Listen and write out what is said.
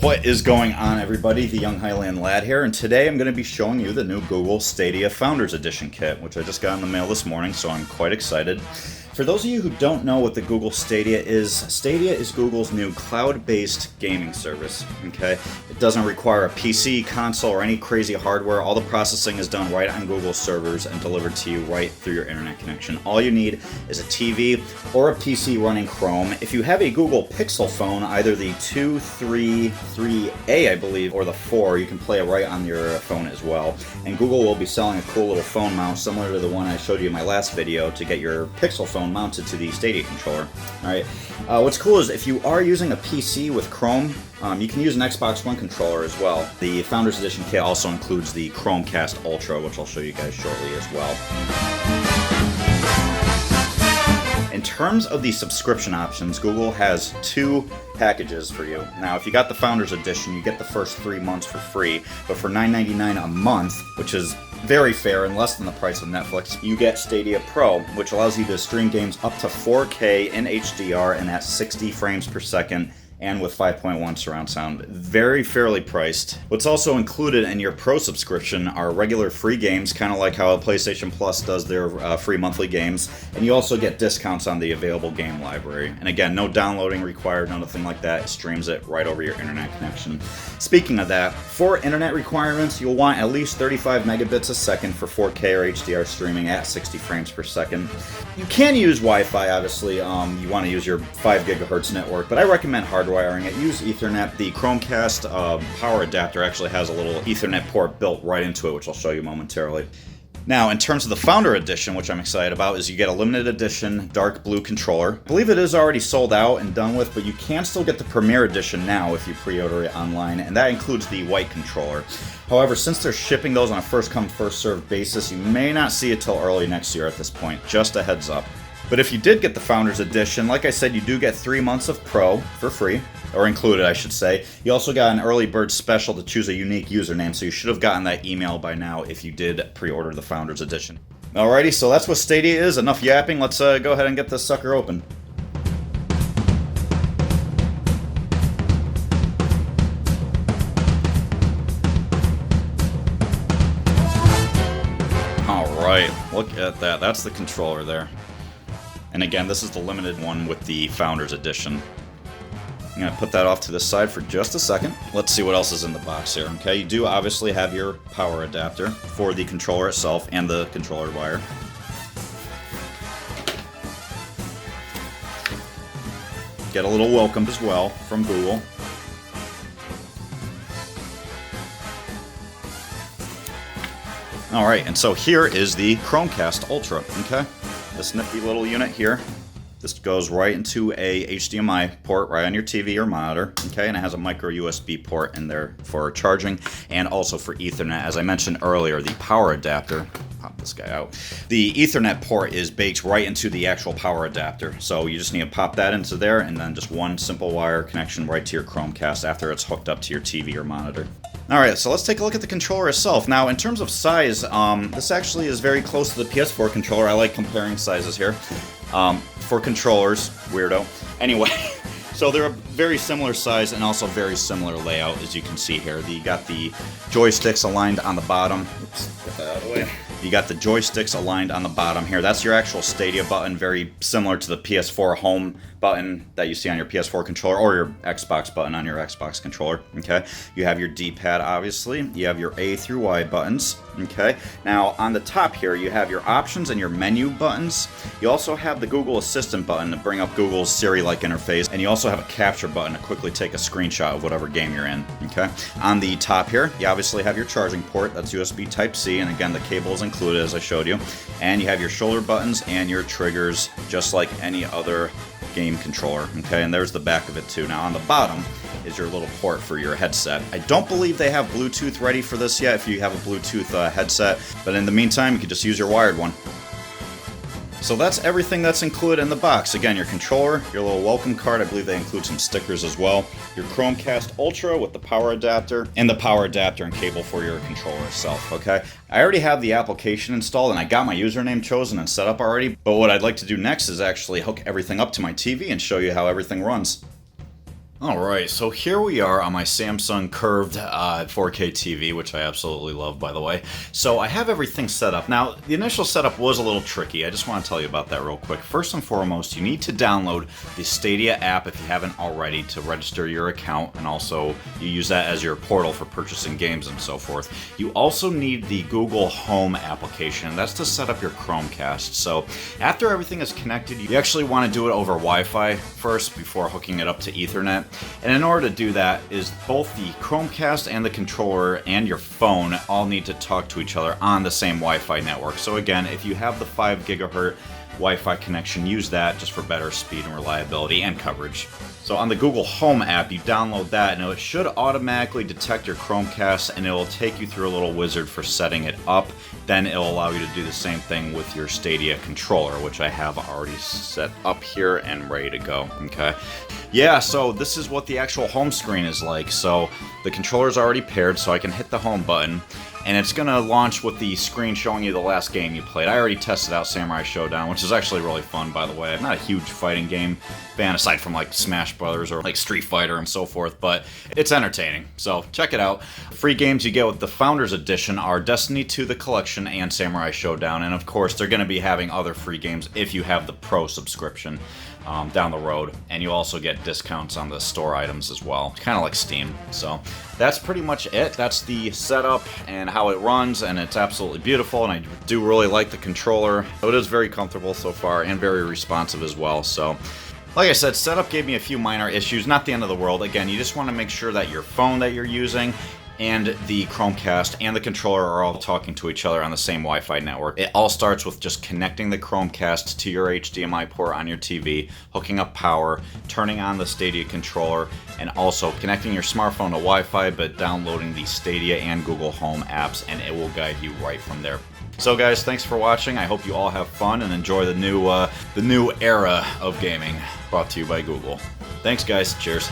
What is going on, everybody? The Young Highland Lad here, and today I'm going to be showing you the new Google Stadia Founders Edition kit, which I just got in the mail this morning, so I'm quite excited. For those of you who don't know what the Google Stadia is Google's new cloud-based gaming service, okay? It doesn't require a PC, console, or any crazy hardware. All the processing is done right on Google servers and delivered to you right through your internet connection. All you need is a TV or a PC running Chrome. If you have a Google Pixel phone, either the 2, 3, 3A, I believe, or the 4, you can play it right on your phone as well. And Google will be selling a cool little phone mount similar to the one I showed you in my last video to get your Pixel phone mounted to the Stadia controller. Alright, what's cool is if you are using a PC with Chrome, you can use an Xbox One controller as well. The Founders Edition kit also includes the Chromecast Ultra, which I'll show you guys shortly as well. In terms of the subscription options, Google has two packages for you. Now, if you got the Founders Edition, you get the first 3 months for free, but for $9.99 a month, which is very fair and less than the price of Netflix, you get Stadia Pro, which allows you to stream games up to 4K in HDR and at 60 frames per second, and with 5.1 surround sound. Very fairly priced. What's also included in your Pro subscription are regular free games, kind of like how PlayStation Plus does their free monthly games, and you also get discounts on the available game library. And again, no downloading required, nothing like that. It streams it right over your internet connection. Speaking of that, for internet requirements, you'll want at least 35 megabits a second for 4K or HDR streaming at 60 frames per second. You can use Wi-Fi, obviously. You want to use your 5 gigahertz network, but I recommend hardwiring it. Use Ethernet. The Chromecast power adapter actually has a little Ethernet port built right into it, which I'll show you momentarily. Now, in terms of the Founder Edition, which I'm excited about, is you get a limited edition dark blue controller. I believe it is already sold out and done with, but you can still get the Premier Edition now if you pre-order it online, and that includes the white controller. However, since they're shipping those on a first-come, first-served basis, you may not see it till early next year at this point. Just a heads up. But if you did get the Founders Edition, like I said, you do get 3 months of Pro for free, or included, I should say. You also got an early bird special to choose a unique username, so you should have gotten that email by now if you did pre-order the Founders Edition. Alrighty, so that's what Stadia is. Enough yapping. Let's go ahead and get this sucker open. Alright, look at that. That's the controller there. And again, this is the limited one with the Founders Edition. I'm going to put that off to the side for just a second. Let's see what else is in the box here. Okay, you do obviously have your power adapter for the controller itself and the controller wire. Get a little welcome as well from Google. Alright, and so here is the Chromecast Ultra, okay? This nifty little unit here. This goes right into a HDMI port right on your TV or monitor, okay? And it has a micro USB port in there for charging and also for Ethernet. As I mentioned earlier, the power adapter, pop this guy out, the Ethernet port is baked right into the actual power adapter. So you just need to pop that into there and then just one simple wire connection right to your Chromecast after it's hooked up to your TV or monitor. Alright, so let's take a look at the controller itself. Now, in terms of size, this actually is very close to the PS4 controller. I like comparing sizes here. For controllers, weirdo. Anyway, so they're a very similar size and also very similar layout, as you can see here. You got the joysticks aligned on the bottom. Oops, get that out of the way. You got the joysticks aligned on the bottom here. That's your actual Stadia button, very similar to the PS4 home button that you see on your PS4 controller or your Xbox button on your Xbox controller, okay? You have your D-pad, obviously. You have your A through Y buttons, okay? Now, on the top here, you have your options and your menu buttons. You also have the Google Assistant button to bring up Google's Siri-like interface, and you also have a capture button to quickly take a screenshot of whatever game you're in, okay? On the top here, you obviously have your charging port. That's USB Type-C, and again, the cable is included, as I showed you. And you have your shoulder buttons and your triggers, just like any other game controller, okay? And there's the back of it too. Now on the bottom is your little port for your headset. I don't believe they have Bluetooth ready for this yet if you have a Bluetooth headset, but in the meantime you can just use your wired one. So that's everything that's included in the box. Again, your controller, your little welcome card, I believe they include some stickers as well, your Chromecast Ultra with the power adapter, and the power adapter and cable for your controller itself, okay? I already have the application installed and I got my username chosen and set up already, but what I'd like to do next is actually hook everything up to my TV and show you how everything runs. Alright, so here we are on my Samsung curved 4K TV, which I absolutely love, by the way. So I have everything set up. Now, the initial setup was a little tricky. I just want to tell you about that real quick. First and foremost, you need to download the Stadia app if you haven't already to register your account, and also you use that as your portal for purchasing games and so forth. You also need the Google Home application, and that's to set up your Chromecast. So after everything is connected, you actually want to do it over Wi-Fi first before hooking it up to Ethernet. And in order to do that is both the Chromecast and the controller and your phone all need to talk to each other on the same Wi-Fi network. So again, if you have the 5 gigahertz Wi-Fi connection, use that just for better speed and reliability and coverage. So on the Google Home app, you download that and it should automatically detect your Chromecast and it will take you through a little wizard for setting it up. Then it'll allow you to do the same thing with your Stadia controller, which I have already set up here and ready to go, okay? Yeah, so this is what the actual home screen is like. So the controller's already paired, so I can hit the home button, and it's gonna launch with the screen showing you the last game you played. I already tested out Samurai Showdown, which is actually really fun, by the way. I'm not a huge fighting game fan, aside from like Smash Brothers or like Street Fighter and so forth, but it's entertaining, so check it out. Free games you get with the Founders Edition are Destiny 2 The Collection and Samurai Showdown, and of course they're gonna be having other free games if you have the Pro subscription down the road, and you also get discounts on the store items as well, kind of like Steam. So that's pretty much it. That's the setup and how it runs, and it's absolutely beautiful, and I do really like the controller. It is very comfortable so far and very responsive as well. So like I said, setup gave me a few minor issues, not the end of the world. Again, you just want to make sure that your phone that you're using and the Chromecast and the controller are all talking to each other on the same Wi-Fi network. It all starts with just connecting the Chromecast to your HDMI port on your TV, hooking up power, turning on the Stadia controller, and also connecting your smartphone to Wi-Fi, but downloading the Stadia and Google Home apps, and it will guide you right from there. So guys, thanks for watching. I hope you all have fun and enjoy the new era of gaming, brought to you by Google. Thanks guys, cheers.